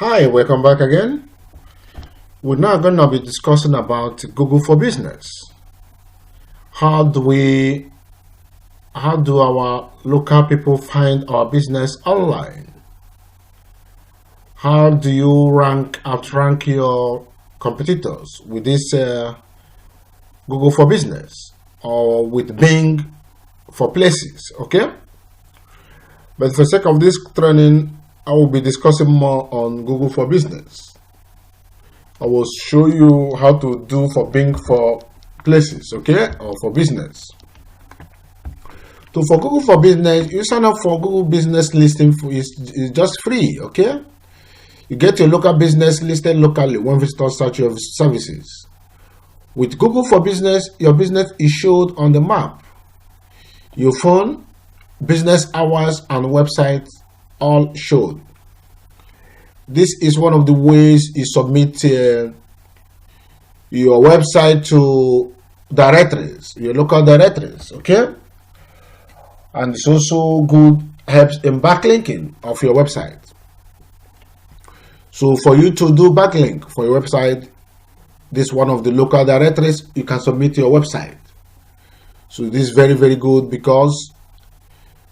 Hi, welcome back again. We're now going to be discussing about Google for Business. How do our local people find our business online? How do you outrank your competitors with this Google for Business or with Bing for Places? Okay, but for the sake of this training, I will be discussing more on Google for Business. I will show you how to do for Bing for Places, okay, or for business. So for Google for Business, you sign up for Google Business listing is just free, okay? You get your local business listed locally when visitors search your services. With Google for Business, your business is showed on the map. Your phone, business hours, and website all showed. This is one of the ways you submit your website to directories, your local directories, okay? And it's also good, helps in backlinking of your website. So for you to do backlink for your website, this is one of the local directories you can submit your website. So this is very, very good because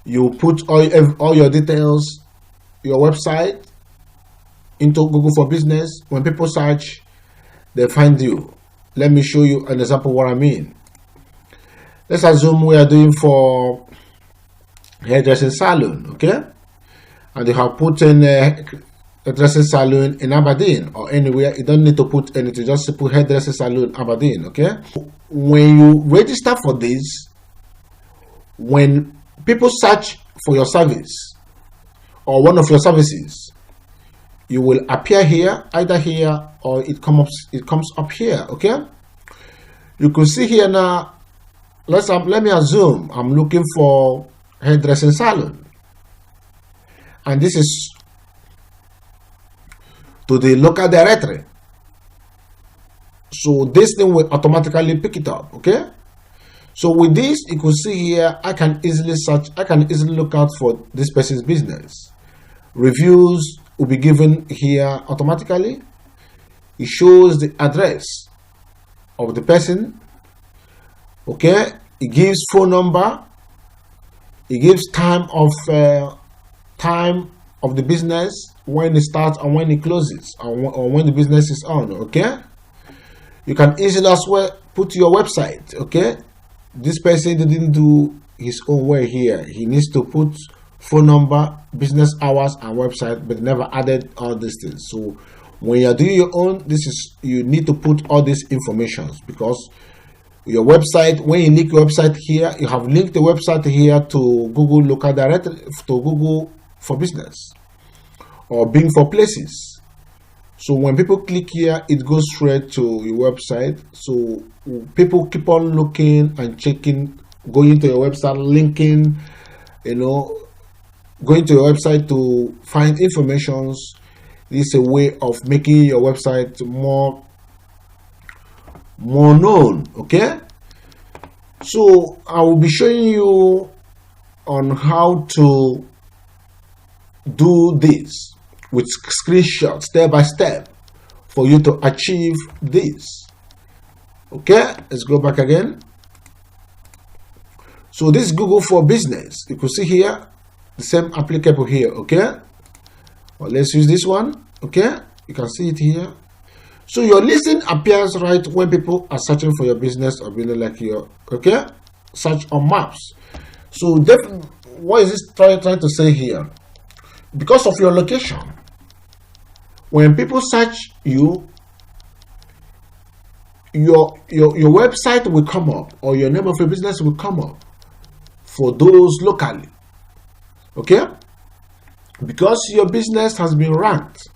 you put all your details, your website, into Google for Business. When people search, they find you. Let me show you an example what I mean. Let's assume we are doing for hairdressing salon, okay? And you have put in a hairdressing salon in Aberdeen or anywhere. You don't need to put anything, just put hairdressing salon Aberdeen, okay? When you register for this, when people search for your service or one of your services, you will appear here, either here or it comes up here, okay? You can see here now. Let me assume I'm looking for hairdressing salon, and this is to the local directory. So this thing will automatically pick it up, okay? So with this, you can see here, I can easily search, I can easily look out for this person's business. Reviews will be given here automatically. It shows the address of the person, okay? It gives phone number. It gives time of the business, when it starts and when it closes, or when the business is on, okay? You can easily as well put your website, okay? This person didn't do his own way here. He needs to put phone number, business hours, and website, but never added all these things. So when you're doing your own, you need to put all these informations, because your website, when you link your website here, you have linked the website here to Google local directory, to Google for Business or Bing for Places. So when people click here, it goes straight to your website. So people keep on looking and checking, going to your website, linking, going to your website to find information. This is a way of making your website more known, okay? So I will be showing you on how to do this with screenshots step by step for you to achieve this, okay? Let's go back again. So this is Google for Business. You can see here the same applicable here, okay? Well, let's use this one, okay? You can see it here. So your listing appears right when people are searching for your business or building like your, okay? Search on maps. So what is this trying to say here? Because of your location, when people search you, your website will come up, or your name of your business will come up for those locally, okay? Because your business has been ranked.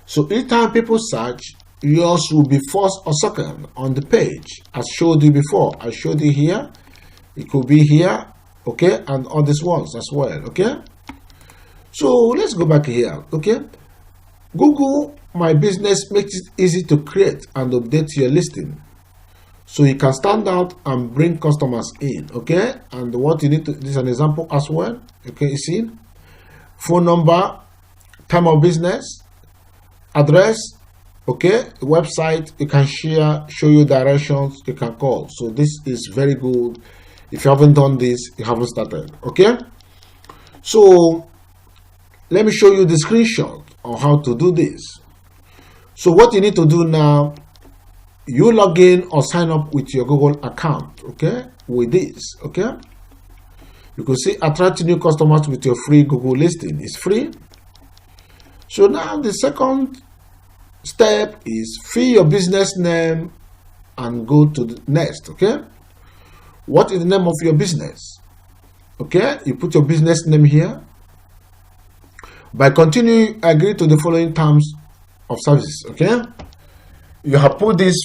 So each time people search, yours will be first or second on the page, as showed you before. I showed you here. It could be here, okay, and all these ones as well, okay? So let's go back here, okay? Google My Business makes it easy to create and update your listing, so you can stand out and bring customers in, okay? And what you need to, this is an example as well, okay? You see, phone number, time of business, address, okay, website, you can share, show you directions, you can call. So this is very good. If you haven't done this, you haven't started. Okay, so let me show you the screenshot on how to do this. So what you need to do now, you log in or sign up with your Google account, okay, with this. Okay, you can see attract new customers with your free Google listing. It's free. So now the second step is fill your business name and go to the next. Okay, what is the name of your business? Okay, you put your business name here. By continuing, agree to the following terms of service. Okay, you have put this.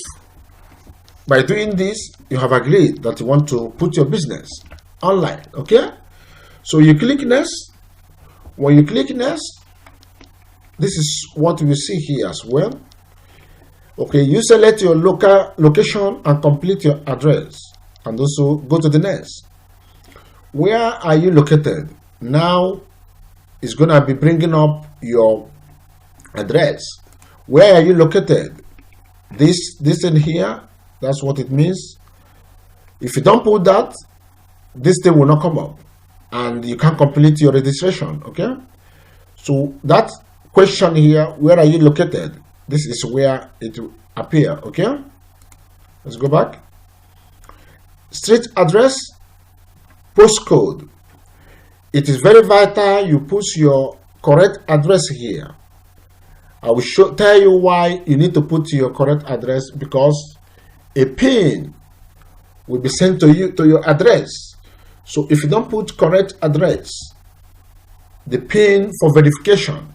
By doing this, you have agreed that you want to put your business online. Okay, so you click next. When you click next, this is what you will see here as well. Okay, you select your location and complete your address, and also go to the next. Where are you located? Now it's gonna be bringing up your address. Where are you located? This in here, that's what it means. If you don't put that, this thing will not come up and you can't complete your registration. Okay, so that question here, where are you located, this is where it will appear. Okay, let's go back. Street address, postcode. It is very vital you put your correct address here. I will tell you why you need to put your correct address, because a pin will be sent to you to your address. So if you don't put correct address, the pin for verification,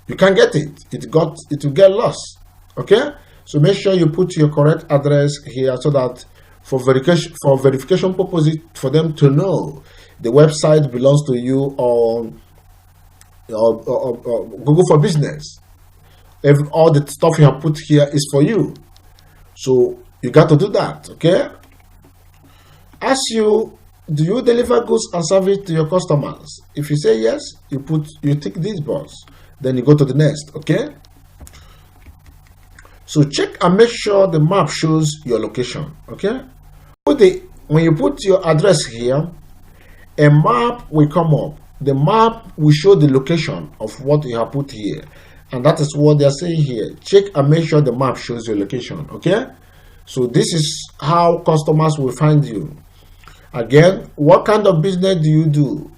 you can't get it. It will get lost. Okay, so make sure you put your correct address here, so that for verification purposes, for them to know the website belongs to you, or Google for Business. All the stuff you have put here is for you. So you got to do that. Okay, ask you, do you deliver goods and service to your customers? If you say yes, you tick this box, then you go to the next. Okay, so check and make sure the map shows your location. Okay, when you put your address here, a map will come up. The map will show the location of what you have put here, and that is what they are saying here. Check and make sure the map shows your location. Okay, so this is how customers will find you. Again, what kind of business do you do?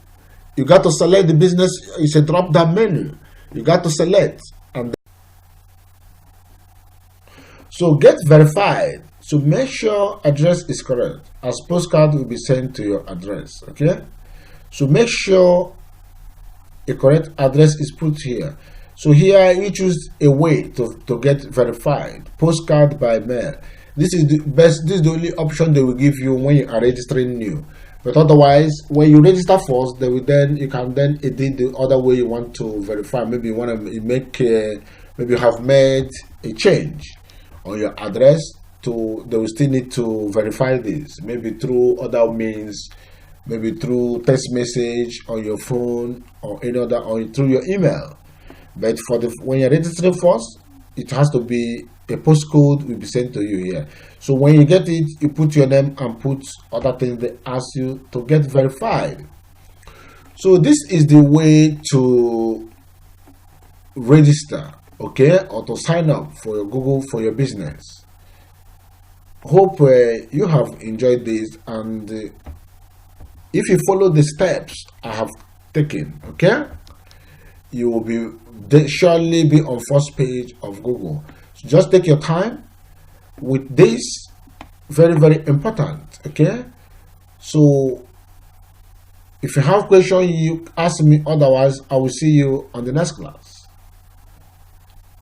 You got to select the business. It's a drop down menu. You got to select, and so get verified. So make sure address is correct, as postcard will be sent to your address. Okay, so make sure a correct address is put here. So here you choose a way to get verified. Postcard by mail. This is the best. This is the only option they will give you when you are registering new. But otherwise, when you register first, you can then edit the other way you want to verify. Maybe you want to make maybe you have made a change on your address. They will still need to verify this, maybe through other means, maybe through text message on your phone or any other, or through your email. But when you're registering first, it has to be a postcode will be sent to you here. So when you get it, you put your name and put other things they ask you to get verified. So this is the way to register, okay, or to sign up for your Google for your business. Hope you have enjoyed this, and if you follow the steps I have taken, okay, you will surely be on first page of Google. So just take your time with this, very, very important. Okay, so if you have questions, you ask me. Otherwise, I will see you on the next class.